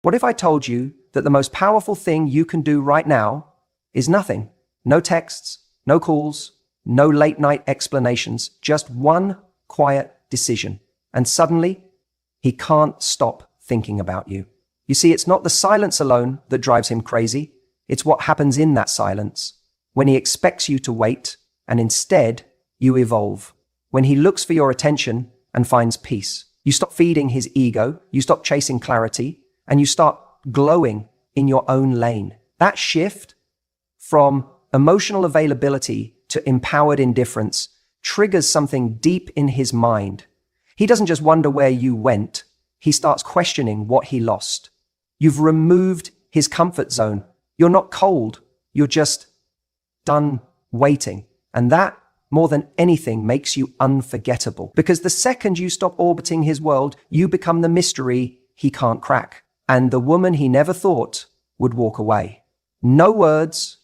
What if I told you that the most powerful thing you can do right now is nothing? No texts, no calls, no late night explanations, just one quiet decision. And suddenly, he can't stop thinking about you. You see, it's not the silence alone that drives him crazy. It's what happens in that silence. When he expects you to wait, and instead, you evolve. When he looks for your attention and finds peace. You stop feeding his ego, you stop chasing clarity, and you start glowing in your own lane. That shift from emotional availability to empowered indifference triggers something deep in his mind. He doesn't just wonder where you went, he starts questioning what he lost. You've removed his comfort zone. You're not cold, you're just done waiting. And that, more than anything, makes you unforgettable. Because the second you stop orbiting his world, you become the mystery he can't crack. And the woman he never thought would walk away. No words,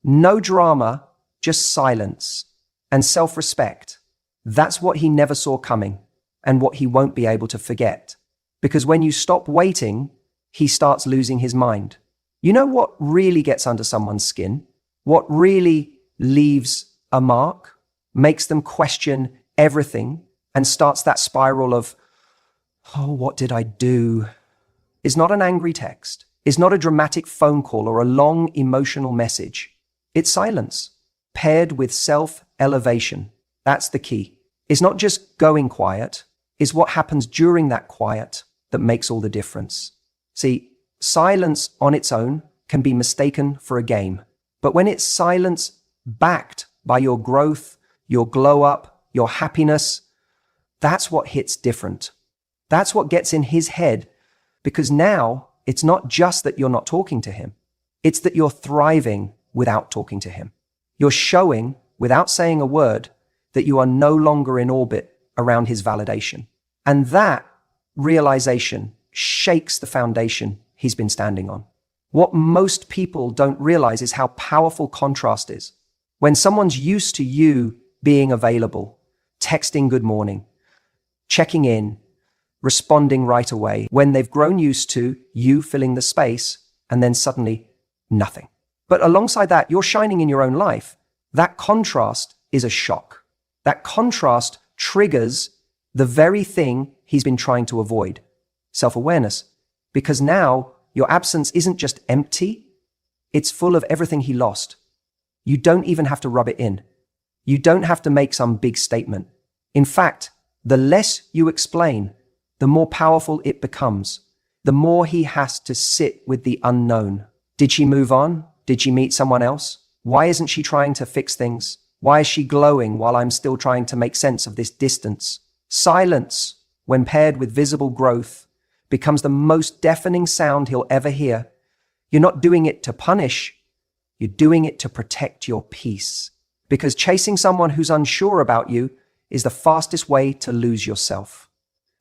no drama, just silence and self-respect. That's what he never saw coming and what he won't be able to forget. Because when you stop waiting, he starts losing his mind. You know what really gets under someone's skin? What really leaves a mark? Makes them question everything and starts that spiral of, oh, what did I do? Is not an angry text. Is not a dramatic phone call or a long emotional message. It's silence, paired with self-elevation. That's the key. It's not just going quiet. It's what happens during that quiet that makes all the difference. See, silence on its own can be mistaken for a game. But when it's silence backed by your growth, your glow up, your happiness, that's what hits different. That's what gets in his head, because now it's not just that you're not talking to him. It's that you're thriving without talking to him. You're showing, without saying a word, that you are no longer in orbit around his validation. And that realization shakes the foundation he's been standing on. What most people don't realize is how powerful contrast is. When someone's used to you being available, texting good morning, checking in, responding right away, when they've grown used to you filling the space, and then suddenly nothing. But alongside that, you're shining in your own life. That contrast is a shock. That contrast triggers the very thing he's been trying to avoid, self-awareness. Because now your absence isn't just empty, it's full of everything he lost. You don't even have to rub it in. You don't have to make some big statement. In fact, the less you explain, the more powerful it becomes. The more he has to sit with the unknown. Did she move on? Did she meet someone else? Why isn't she trying to fix things? Why is she glowing while I'm still trying to make sense of this distance? Silence, when paired with visible growth, becomes the most deafening sound he'll ever hear. You're not doing it to punish. You're doing it to protect your peace. Because chasing someone who's unsure about you is the fastest way to lose yourself.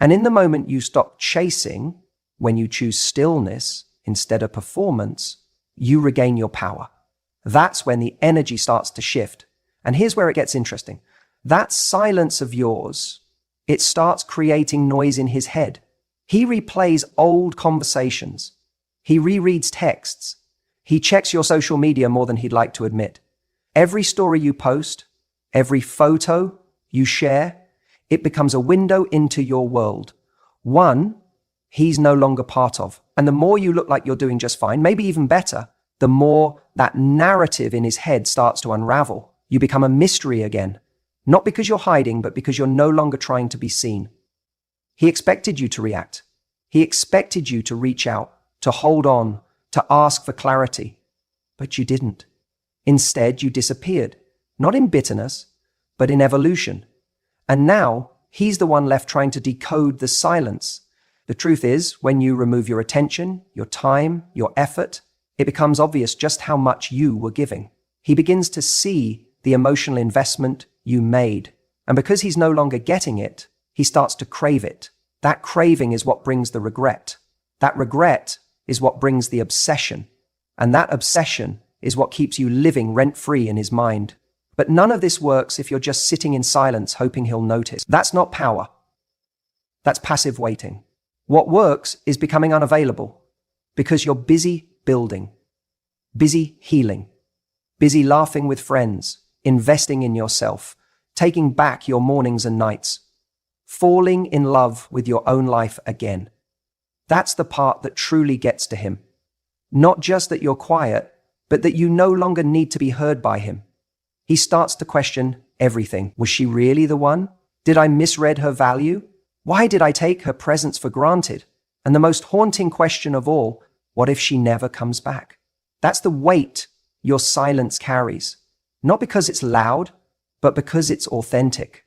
And in the moment you stop chasing, when you choose stillness instead of performance, you regain your power. That's when the energy starts to shift. And here's where it gets interesting. That silence of yours, it starts creating noise in his head. He replays old conversations. He rereads texts. He checks your social media more than he'd like to admit. Every story you post, every photo you share, it becomes a window into your world. One he's no longer part of. And the more you look like you're doing just fine, maybe even better, the more that narrative in his head starts to unravel. You become a mystery again. Not because you're hiding, but because you're no longer trying to be seen. He expected you to react. He expected you to reach out, to hold on, to ask for clarity. But you didn't. Instead, you disappeared. Not in bitterness, but in evolution. And now, he's the one left trying to decode the silence. The truth is, when you remove your attention, your time, your effort, it becomes obvious just how much you were giving. He begins to see the emotional investment you made. And because he's no longer getting it, he starts to crave it. That craving is what brings the regret. That regret is what brings the obsession. And that obsession is what keeps you living rent-free in his mind. But none of this works if you're just sitting in silence hoping he'll notice. That's not power. That's passive waiting. What works is becoming unavailable. Because you're busy building, busy healing, busy laughing with friends, investing in yourself, taking back your mornings and nights, falling in love with your own life again. That's the part that truly gets to him. Not just that you're quiet, but that you no longer need to be heard by him. He starts to question everything. Was she really the one? Did I misread her value? Why did I take her presence for granted? And the most haunting question of all, what if she never comes back? That's the weight your silence carries. Not because it's loud, but because it's authentic.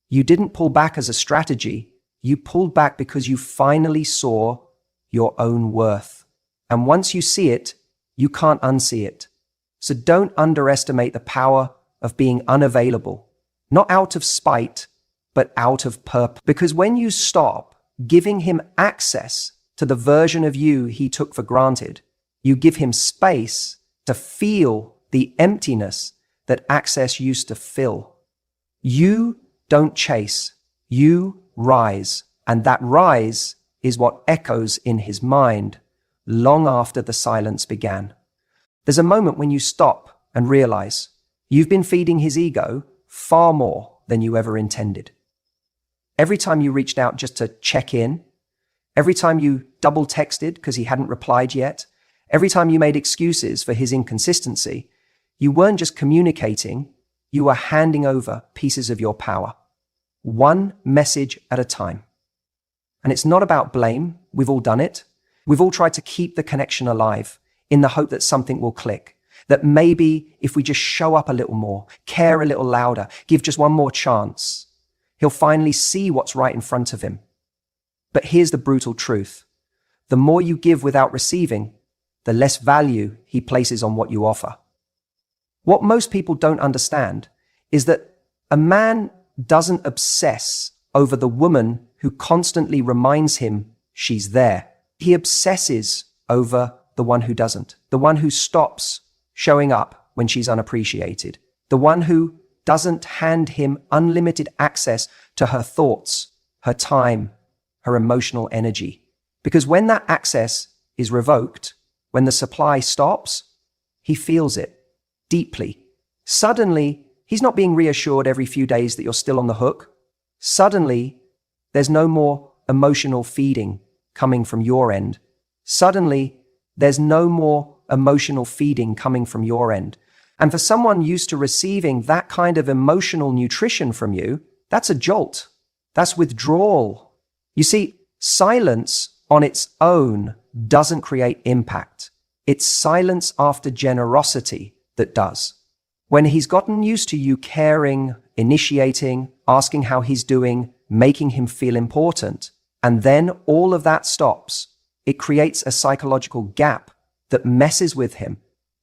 You didn't pull back as a strategy. You pulled back because you finally saw your own worth. And once you see it, you can't unsee it. So don't underestimate the power of being unavailable, not out of spite, but out of purpose. Because when you stop giving him access to the version of you he took for granted, you give him space to feel the emptiness that access used to fill. You don't chase, you rise, and that rise is what echoes in his mind long after the silence began. There's a moment when you stop and realize you've been feeding his ego far more than you ever intended. Every time you reached out just to check in, every time you double texted because he hadn't replied yet, every time you made excuses for his inconsistency, you weren't just communicating, you were handing over pieces of your power. One message at a time. And it's not about blame. We've all done it. We've all tried to keep the connection alive in the hope that something will click. That maybe if we just show up a little more, care a little louder, give just one more chance, he'll finally see what's right in front of him. But here's the brutal truth. The more you give without receiving, the less value he places on what you offer. What most people don't understand is that a man doesn't obsess over the woman who constantly reminds him she's there. He obsesses over the one who doesn't, the one who stops showing up when she's unappreciated, the one who doesn't hand him unlimited access to her thoughts, her time, her emotional energy. Because when that access is revoked, when the supply stops, he feels it deeply. Suddenly, he's not being reassured every few days that you're still on the hook. Suddenly, there's no more emotional feeding coming from your end. Suddenly, there's no more emotional feeding coming from your end. And for someone used to receiving that kind of emotional nutrition from you, that's a jolt. That's withdrawal. You see, silence on its own doesn't create impact. It's silence after generosity that does. When he's gotten used to you caring, initiating, asking how he's doing, making him feel important, and then all of that stops, it creates a psychological gap that messes with him.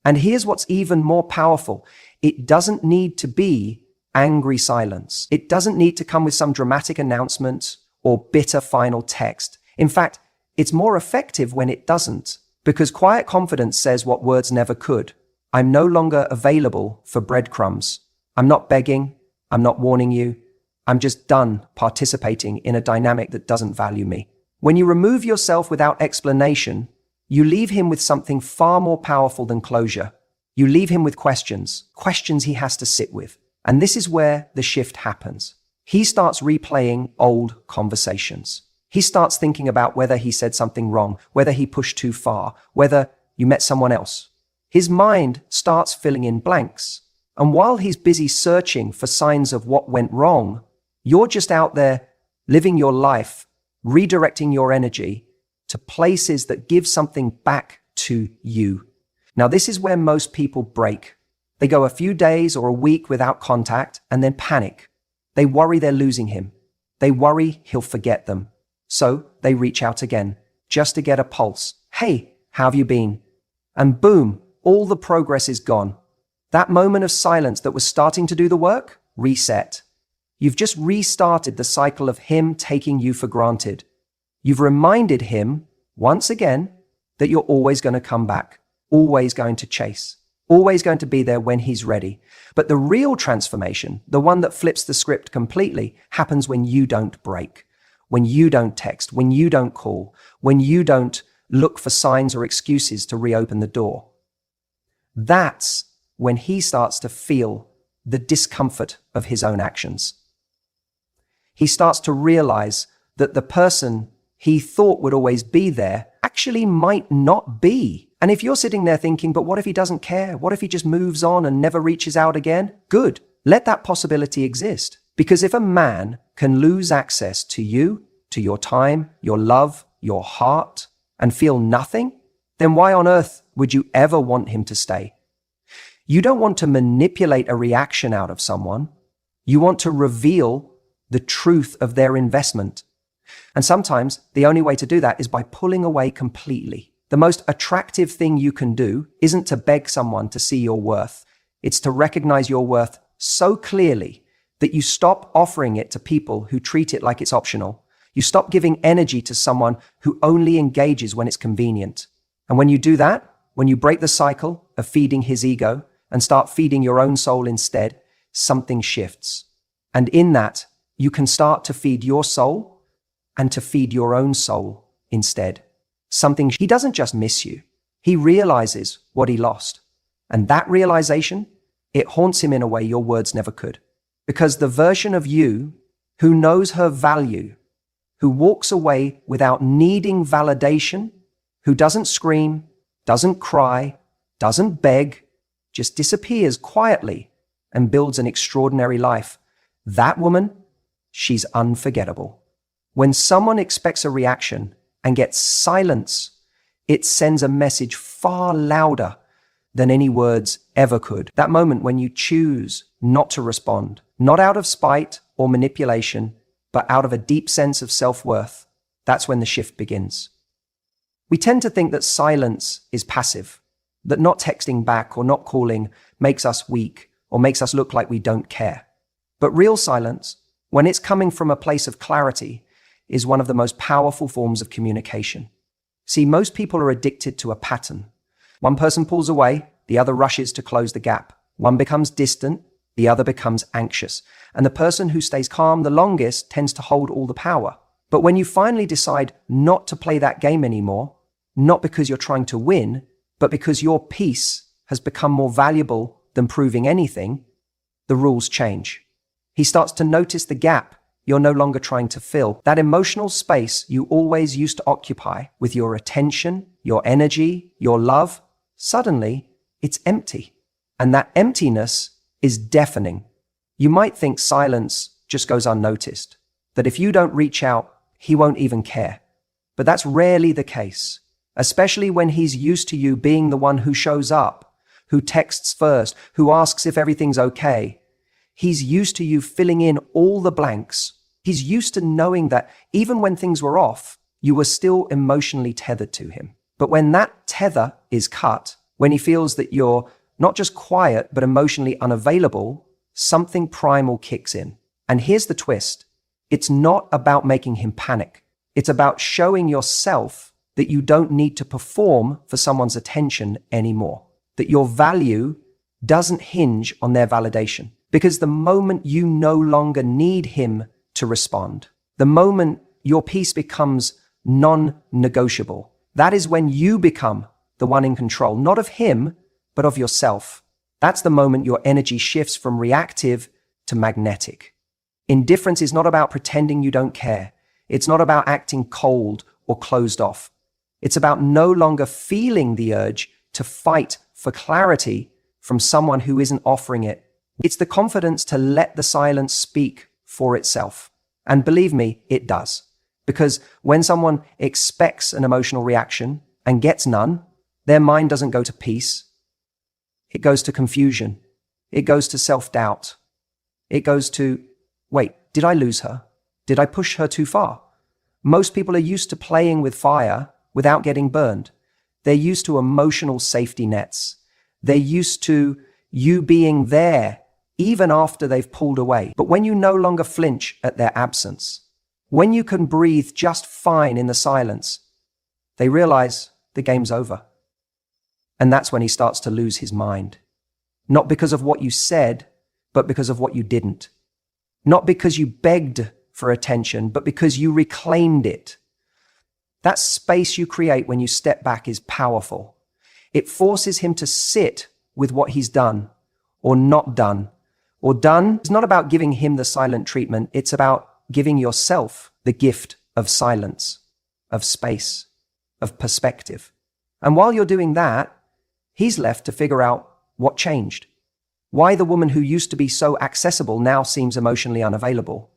And here's what's even more powerful. It doesn't need to be angry silence. It doesn't need to come with some dramatic announcement or bitter final text. In fact, it's more effective when it doesn't, because quiet confidence says what words never could. I'm no longer available for breadcrumbs. I'm not begging. I'm not warning you. I'm just done participating in a dynamic that doesn't value me. When you remove yourself without explanation, you leave him with something far more powerful than closure. You leave him with questions he has to sit with. And this is where the shift happens. He starts replaying old conversations. He starts thinking about whether he said something wrong, whether he pushed too far, whether you met someone else. His mind starts filling in blanks. And while he's busy searching for signs of what went wrong, you're just out there living your life, redirecting your energy to places that give something back to you. Now, this is where most people break. They go a few days or a week without contact and then panic. They worry they're losing him. They worry he'll forget them. So they reach out again, just to get a pulse. Hey, how have you been? And boom, all the progress is gone. That moment of silence that was starting to do the work, reset. You've just restarted the cycle of him taking you for granted. You've reminded him, once again, that you're always going to come back, always going to chase, always going to be there when he's ready. But the real transformation, the one that flips the script completely, happens when you don't break, when you don't text, when you don't call, when you don't look for signs or excuses to reopen the door. That's when he starts to feel the discomfort of his own actions. He starts to realize that the person he thought would always be there actually might not be. And if you're sitting there thinking, but what if he doesn't care? What if he just moves on and never reaches out again? Good. Let that possibility exist. Because if a man can lose access to you, to your time, your love, your heart, and feel nothing, then why on earth would you ever want him to stay? You don't want to manipulate a reaction out of someone. You want to reveal the truth of their investment. And sometimes the only way to do that is by pulling away completely. The most attractive thing you can do isn't to beg someone to see your worth. It's to recognize your worth so clearly that you stop offering it to people who treat it like it's optional. You stop giving energy to someone who only engages when it's convenient. And when you do that, when you break the cycle of feeding his ego and start feeding your own soul instead, something shifts. And in that, you can start to feed your soul and to feed your own soul instead. He doesn't just miss you. He realizes what he lost. And that realization, it haunts him in a way your words never could. Because the version of you who knows her value, who walks away without needing validation, who doesn't scream, doesn't cry, doesn't beg, just disappears quietly and builds an extraordinary life. That woman, she's unforgettable. When someone expects a reaction and gets silence, it sends a message far louder than any words ever could. That moment when you choose not to respond, not out of spite or manipulation, but out of a deep sense of self-worth, that's when the shift begins. We tend to think that silence is passive, that not texting back or not calling makes us weak or makes us look like we don't care. But real silence, when it's coming from a place of clarity, is one of the most powerful forms of communication. See, most people are addicted to a pattern. One person pulls away, the other rushes to close the gap. One becomes distant, the other becomes anxious. And the person who stays calm the longest tends to hold all the power. But when you finally decide not to play that game anymore, not because you're trying to win, but because your peace has become more valuable than proving anything, the rules change. He starts to notice the gap you're no longer trying to fill. That emotional space you always used to occupy with your attention, your energy, your love, suddenly it's empty. And that emptiness is deafening. You might think silence just goes unnoticed, that if you don't reach out, he won't even care. But that's rarely the case, especially when he's used to you being the one who shows up, who texts first, who asks if everything's okay. He's used to you filling in all the blanks. He's used to knowing that even when things were off, you were still emotionally tethered to him. But when that tether is cut, when he feels that you're not just quiet, but emotionally unavailable, something primal kicks in. And here's the twist. It's not about making him panic. It's about showing yourself that you don't need to perform for someone's attention anymore, that your value doesn't hinge on their validation. Because the moment you no longer need him to respond, the moment your peace becomes non-negotiable, that is when you become the one in control, not of him, but of yourself. That's the moment your energy shifts from reactive to magnetic. Indifference is not about pretending you don't care. It's not about acting cold or closed off. It's about no longer feeling the urge to fight for clarity from someone who isn't offering it. It's the confidence to let the silence speak for itself. And believe me, it does. Because when someone expects an emotional reaction and gets none, their mind doesn't go to peace. It goes to confusion. It goes to self-doubt. It goes to, wait, did I lose her? Did I push her too far? Most people are used to playing with fire without getting burned. They're used to emotional safety nets. They're used to you being there even after they've pulled away. But when you no longer flinch at their absence, when you can breathe just fine in the silence, they realize the game's over. And that's when he starts to lose his mind. Not because of what you said, but because of what you didn't. Not because you begged for attention, but because you reclaimed it. That space you create when you step back is powerful. It forces him to sit with what he's done or not done. Or done is not about giving him the silent treatment. It's about giving yourself the gift of silence, of space, of perspective. And while you're doing that, he's left to figure out what changed. Why the woman who used to be so accessible now seems emotionally unavailable.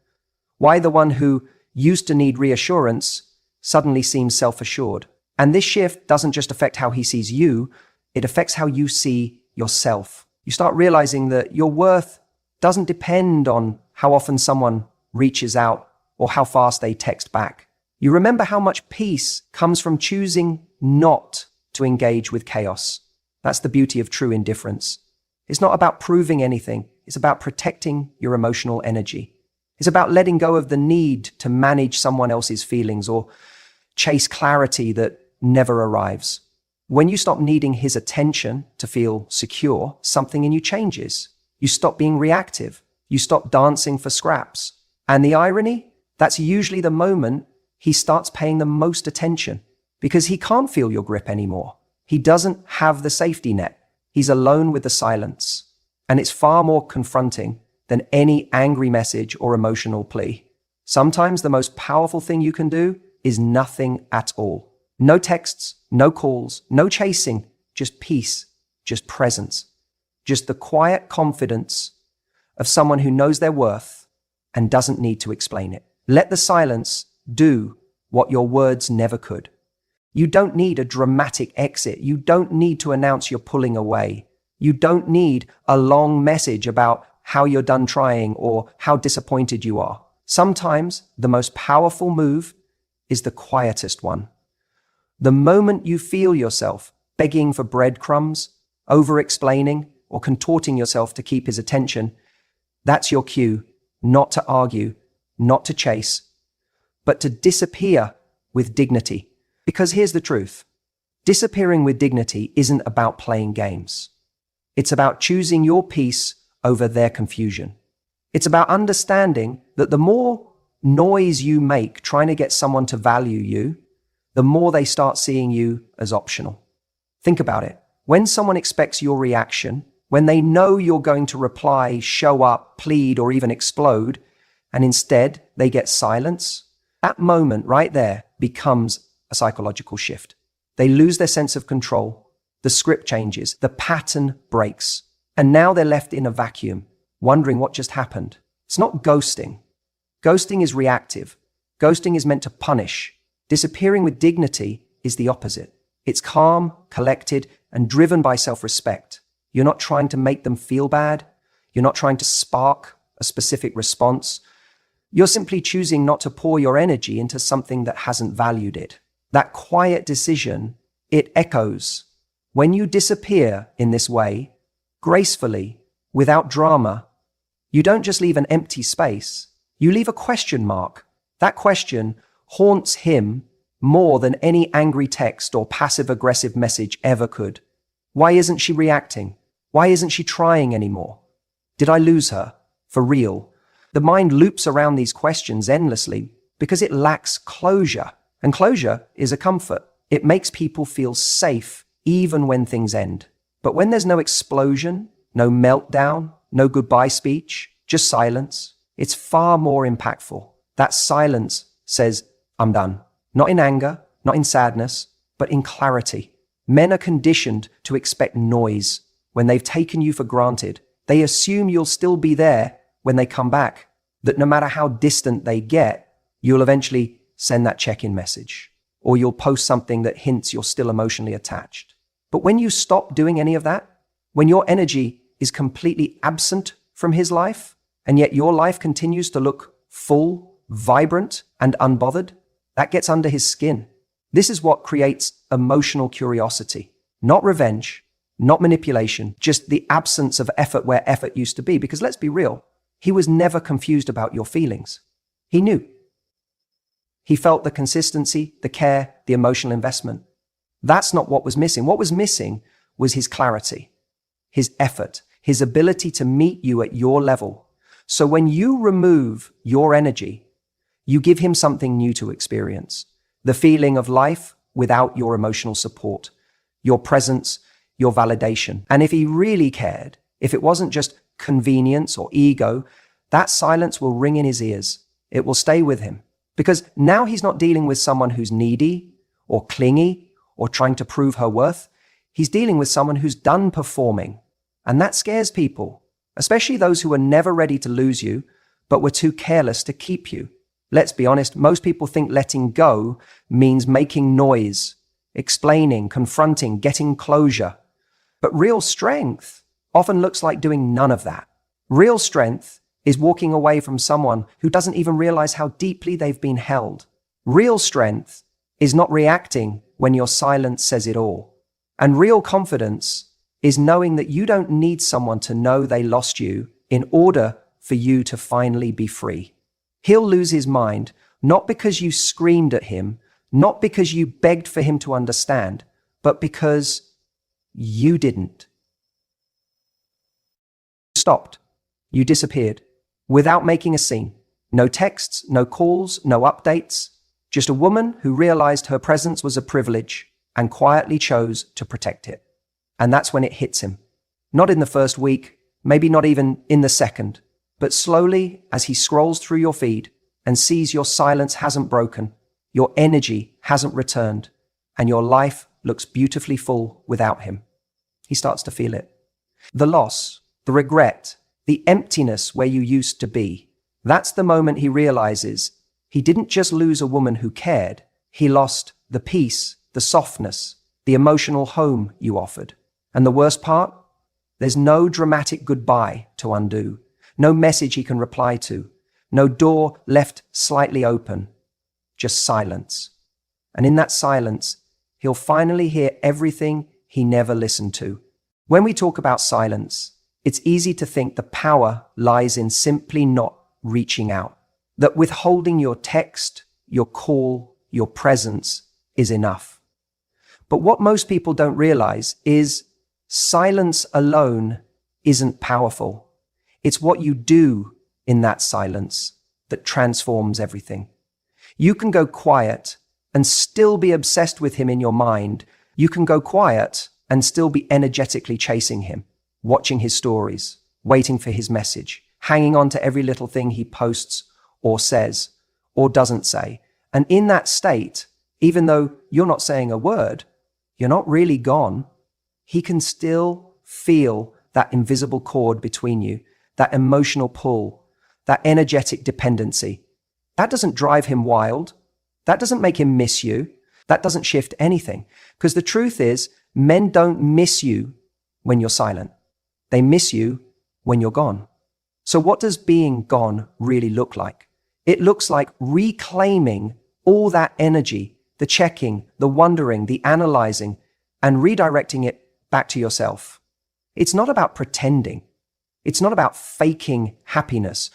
Why the one who used to need reassurance suddenly seems self-assured. And this shift doesn't just affect how he sees you, it affects how you see yourself. You start realizing that your worth doesn't depend on how often someone reaches out or how fast they text back. You remember how much peace comes from choosing not to engage with chaos. That's the beauty of true indifference. It's not about proving anything. It's about protecting your emotional energy. It's about letting go of the need to manage someone else's feelings or chase clarity that never arrives. When you stop needing his attention to feel secure, something in you changes. You stop being reactive. You stop dancing for scraps. And the irony? That's usually the moment he starts paying the most attention because he can't feel your grip anymore. He doesn't have the safety net. He's alone with the silence. And it's far more confronting than any angry message or emotional plea. Sometimes the most powerful thing you can do is nothing at all. No texts, no calls, no chasing, just peace, just presence, just the quiet confidence of someone who knows their worth and doesn't need to explain it. Let the silence do what your words never could. You don't need a dramatic exit. You don't need to announce you're pulling away. You don't need a long message about how you're done trying or how disappointed you are. Sometimes the most powerful move is the quietest one. The moment you feel yourself begging for breadcrumbs, over-explaining, or contorting yourself to keep his attention, that's your cue not to argue, not to chase, but to disappear with dignity. Because here's the truth. Disappearing with dignity isn't about playing games. It's about choosing your peace over their confusion. It's about understanding that the more noise you make trying to get someone to value you, the more they start seeing you as optional. Think about it. When someone expects your reaction, when they know you're going to reply, show up, plead, or even explode, and instead they get silence, that moment right there becomes a psychological shift. They lose their sense of control. The script changes. The pattern breaks. And now they're left in a vacuum, wondering what just happened. It's not ghosting. Ghosting is reactive. Ghosting is meant to punish. Disappearing with dignity is the opposite. It's calm, collected, and driven by self-respect. You're not trying to make them feel bad. You're not trying to spark a specific response. You're simply choosing not to pour your energy into something that hasn't valued it. That quiet decision, it echoes. When you disappear in this way, gracefully, without drama, you don't just leave an empty space, you leave a question mark. That question haunts him more than any angry text or passive-aggressive message ever could. Why isn't she reacting? Why isn't she trying anymore? Did I lose her? For real? The mind loops around these questions endlessly because it lacks closure. And closure is a comfort. It makes people feel safe even when things end. But when there's no explosion, no meltdown, no goodbye speech, just silence, it's far more impactful. That silence says, I'm done. Not in anger, not in sadness, but in clarity. Men are conditioned to expect noise. When they've taken you for granted, they assume you'll still be there when they come back, that no matter how distant they get, you'll eventually send that check-in message, or you'll post something that hints you're still emotionally attached. But when you stop doing any of that, when your energy is completely absent from his life, and yet your life continues to look full, vibrant, and unbothered, that gets under his skin. This is what creates emotional curiosity, not revenge, not manipulation, just the absence of effort where effort used to be. Because let's be real, he was never confused about your feelings. He knew. He felt the consistency, the care, the emotional investment. That's not what was missing. What was missing was his clarity, his effort, his ability to meet you at your level. So when you remove your energy, you give him something new to experience. The feeling of life without your emotional support, your presence, your validation. And if he really cared, if it wasn't just convenience or ego, that silence will ring in his ears. It will stay with him. Because now he's not dealing with someone who's needy or clingy or trying to prove her worth. He's dealing with someone who's done performing. And that scares people, especially those who were never ready to lose you, but were too careless to keep you. Let's be honest, most people think letting go means making noise, explaining, confronting, getting closure. But real strength often looks like doing none of that. Real strength is walking away from someone who doesn't even realize how deeply they've been held. Real strength is not reacting when your silence says it all. And real confidence is knowing that you don't need someone to know they lost you in order for you to finally be free. He'll lose his mind, not because you screamed at him, not because you begged for him to understand, but because you didn't. You stopped. You disappeared. Without making a scene. No texts, no calls, no updates. Just a woman who realized her presence was a privilege and quietly chose to protect it. And that's when it hits him. Not in the first week, maybe not even in the second, but slowly as he scrolls through your feed and sees your silence hasn't broken, your energy hasn't returned, and your life looks beautifully full without him. He starts to feel it. The loss, the regret, the emptiness where you used to be. That's the moment he realizes he didn't just lose a woman who cared, he lost the peace, the softness, the emotional home you offered. And the worst part? There's no dramatic goodbye to undo, no message he can reply to, no door left slightly open, just silence. And in that silence, he'll finally hear everything he never listened to. When we talk about silence, it's easy to think the power lies in simply not reaching out, that withholding your text, your call, your presence is enough. But what most people don't realize is silence alone isn't powerful. It's what you do in that silence that transforms everything. You can go quiet and still be obsessed with him in your mind. You can go quiet and still be energetically chasing him, watching his stories, waiting for his message, hanging on to every little thing he posts or says or doesn't say. And in that state, even though you're not saying a word, you're not really gone. He can still feel that invisible cord between you, that emotional pull, that energetic dependency. That doesn't drive him wild. That doesn't make him miss you. That doesn't shift anything. Because the truth is, men don't miss you when you're silent. They miss you when you're gone. So what does being gone really look like? It looks like reclaiming all that energy, the checking, the wondering, the analyzing, and redirecting it back to yourself. It's not about pretending. It's not about faking happiness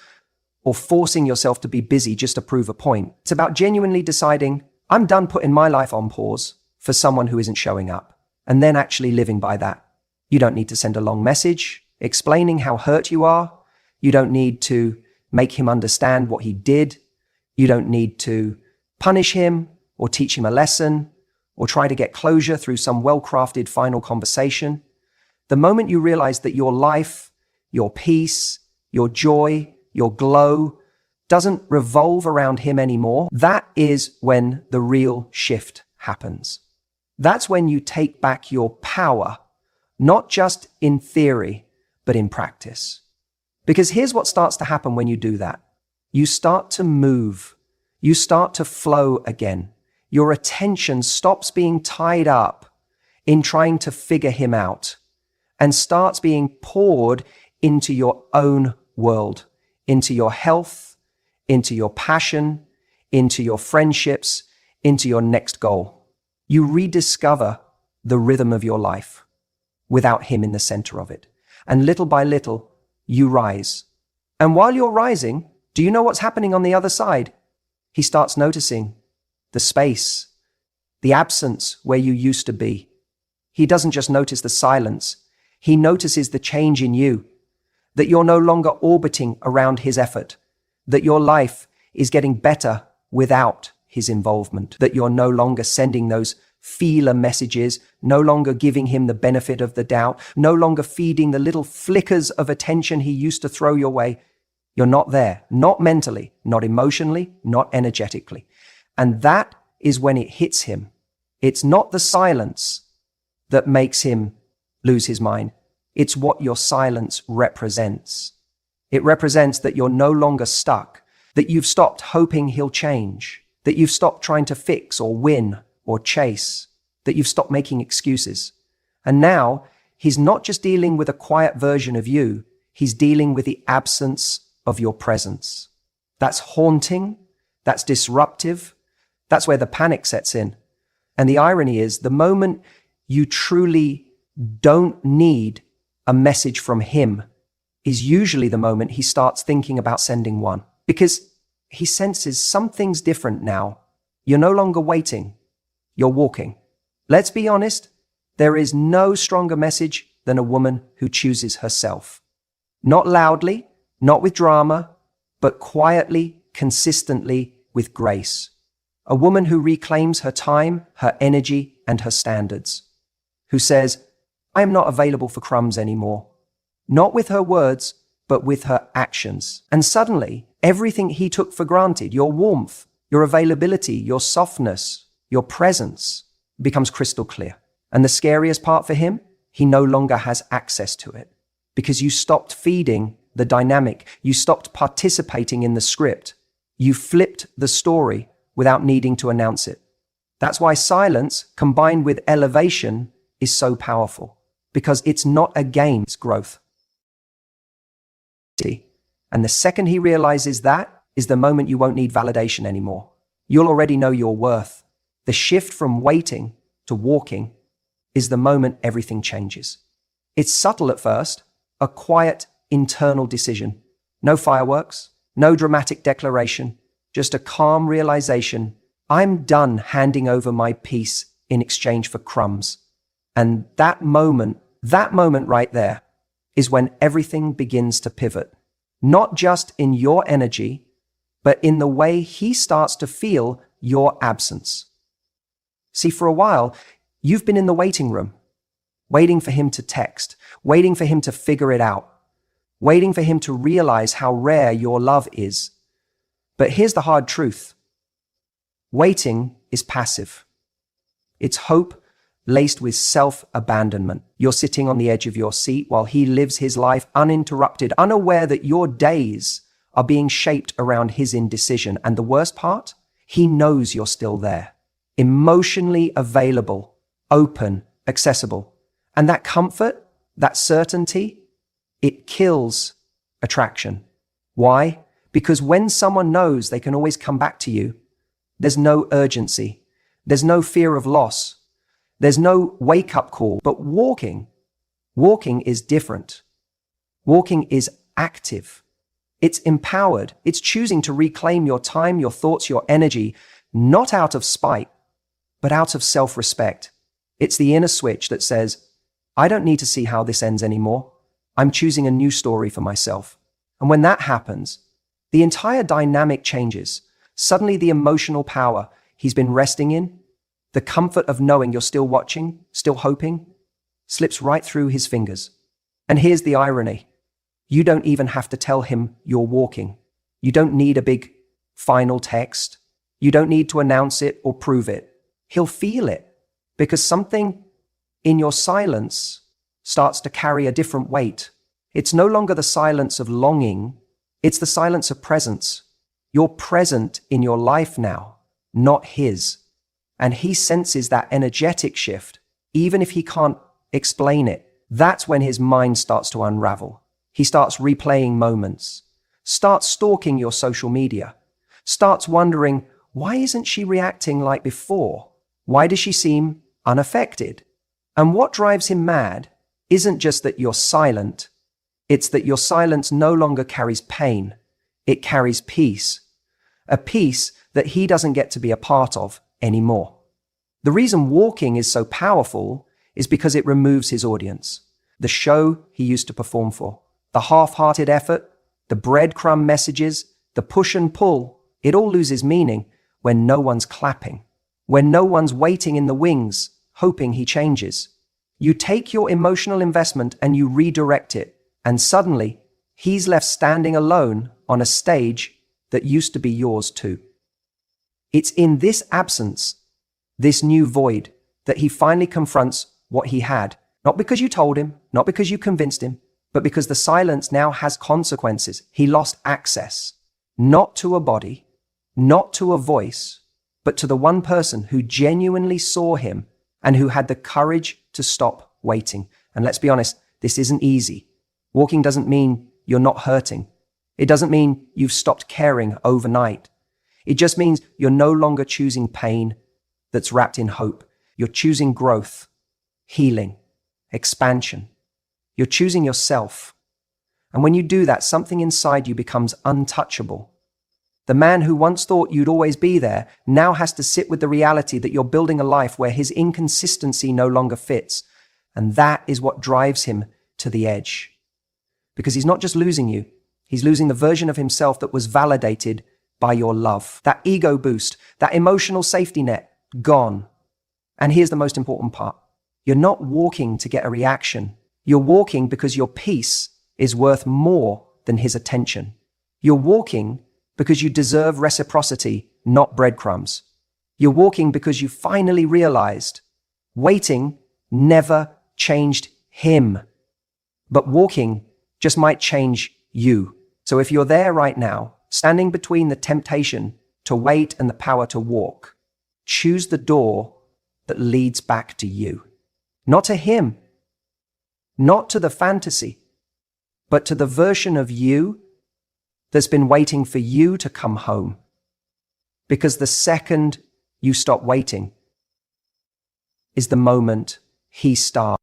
or forcing yourself to be busy just to prove a point. It's about genuinely deciding, I'm done putting my life on pause for someone who isn't showing up, and then actually living by that. You don't need to send a long message explaining how hurt you are. You don't need to make him understand what he did. You don't need to punish him or teach him a lesson or try to get closure through some well-crafted final conversation. The moment you realize that your life, your peace, your joy, your glow doesn't revolve around him anymore, that is when the real shift happens. That's when you take back your power, not just in theory, but in practice. Because here's what starts to happen when you do that. You start to move. You start to flow again. Your attention stops being tied up in trying to figure him out and starts being poured into your own world, into your health, into your passion, into your friendships, into your next goal. You rediscover the rhythm of your life without him in the center of it. And little by little, you rise. And while you're rising, do you know what's happening on the other side? He starts noticing the space, the absence where you used to be. He doesn't just notice the silence. He notices the change in you, that you're no longer orbiting around his effort, that your life is getting better without his his involvement, that you're no longer sending those feeler messages, no longer giving him the benefit of the doubt, no longer feeding the little flickers of attention he used to throw your way. You're not there, not mentally, not emotionally, not energetically. And that is when it hits him. It's not the silence that makes him lose his mind. It's what your silence represents. It represents that you're no longer stuck, that you've stopped hoping he'll change, that you've stopped trying to fix or win or chase, that you've stopped making excuses. And now he's not just dealing with a quiet version of you, he's dealing with the absence of your presence. That's haunting, that's disruptive, that's where the panic sets in. And the irony is, the moment you truly don't need a message from him is usually the moment he starts thinking about sending one. Because he senses something's different now. You're no longer waiting, you're walking. Let's be honest, there is no stronger message than a woman who chooses herself. Not loudly, not with drama, but quietly, consistently, with grace. A woman who reclaims her time, her energy, and her standards. Who says, I am not available for crumbs anymore. Not with her words, but with her actions. And suddenly, everything he took for granted, your warmth, your availability, your softness, your presence, becomes crystal clear. And the scariest part for him, he no longer has access to it. Because you stopped feeding the dynamic, you stopped participating in the script, you flipped the story without needing to announce it. That's why silence, combined with elevation, is so powerful. Because it's not a game, it's growth. And the second he realizes that is the moment you won't need validation anymore. You'll already know your worth. The shift from waiting to walking is the moment everything changes. It's subtle at first, a quiet internal decision. No fireworks, no dramatic declaration, just a calm realization. I'm done handing over my peace in exchange for crumbs. And that moment right there is when everything begins to pivot. Not just in your energy, but in the way he starts to feel your absence. See, for a while, you've been in the waiting room, waiting for him to text, waiting for him to figure it out, waiting for him to realize how rare your love is. But here's the hard truth. Waiting is passive. It's hope laced with self-abandonment. You're sitting on the edge of your seat while he lives his life uninterrupted, unaware that your days are being shaped around his indecision. And the worst part? He knows you're still there. Emotionally available, open, accessible. And that comfort, that certainty, it kills attraction. Why? Because when someone knows they can always come back to you, there's no urgency. There's no fear of loss. There's no wake-up call. But walking is different. Walking is active. It's empowered. It's choosing to reclaim your time, your thoughts, your energy, not out of spite, but out of self-respect. It's the inner switch that says, I don't need to see how this ends anymore. I'm choosing a new story for myself. And when that happens, the entire dynamic changes. Suddenly the emotional power he's been resting in, the comfort of knowing you're still watching, still hoping, slips right through his fingers. And here's the irony. You don't even have to tell him you're walking. You don't need a big final text. You don't need to announce it or prove it. He'll feel it because something in your silence starts to carry a different weight. It's no longer the silence of longing. It's the silence of presence. You're present in your life now, not his. And he senses that energetic shift, even if he can't explain it. That's when his mind starts to unravel. He starts replaying moments, starts stalking your social media, starts wondering, why isn't she reacting like before? Why does she seem unaffected? And what drives him mad isn't just that you're silent, it's that your silence no longer carries pain, it carries peace. A peace that he doesn't get to be a part of anymore. The reason walking is so powerful is because it removes his audience, the show he used to perform for, the half-hearted effort, the breadcrumb messages, the push and pull. It all loses meaning when no one's clapping, when no one's waiting in the wings, hoping he changes. You take your emotional investment and you redirect it, and suddenly he's left standing alone on a stage that used to be yours too. It's in this absence, this new void, that he finally confronts what he had, not because you told him, not because you convinced him, but because the silence now has consequences. He lost access, not to a body, not to a voice, but to the one person who genuinely saw him and who had the courage to stop waiting. And let's be honest, this isn't easy. Walking doesn't mean you're not hurting. It doesn't mean you've stopped caring overnight. It just means you're no longer choosing pain that's wrapped in hope. You're choosing growth, healing, expansion. You're choosing yourself. And when you do that, something inside you becomes untouchable. The man who once thought you'd always be there now has to sit with the reality that you're building a life where his inconsistency no longer fits. And that is what drives him to the edge. Because he's not just losing you, he's losing the version of himself that was validated by your love. That ego boost, that emotional safety net, gone. And here's the most important part. You're not walking to get a reaction. You're walking because your peace is worth more than his attention. You're walking because you deserve reciprocity, not breadcrumbs. You're walking because you finally realized waiting never changed him, but walking just might change you. So if you're there right now, standing between the temptation to wait and the power to walk, choose the door that leads back to you. Not to him, not to the fantasy, but to the version of you that's been waiting for you to come home. Because the second you stop waiting is the moment he starts.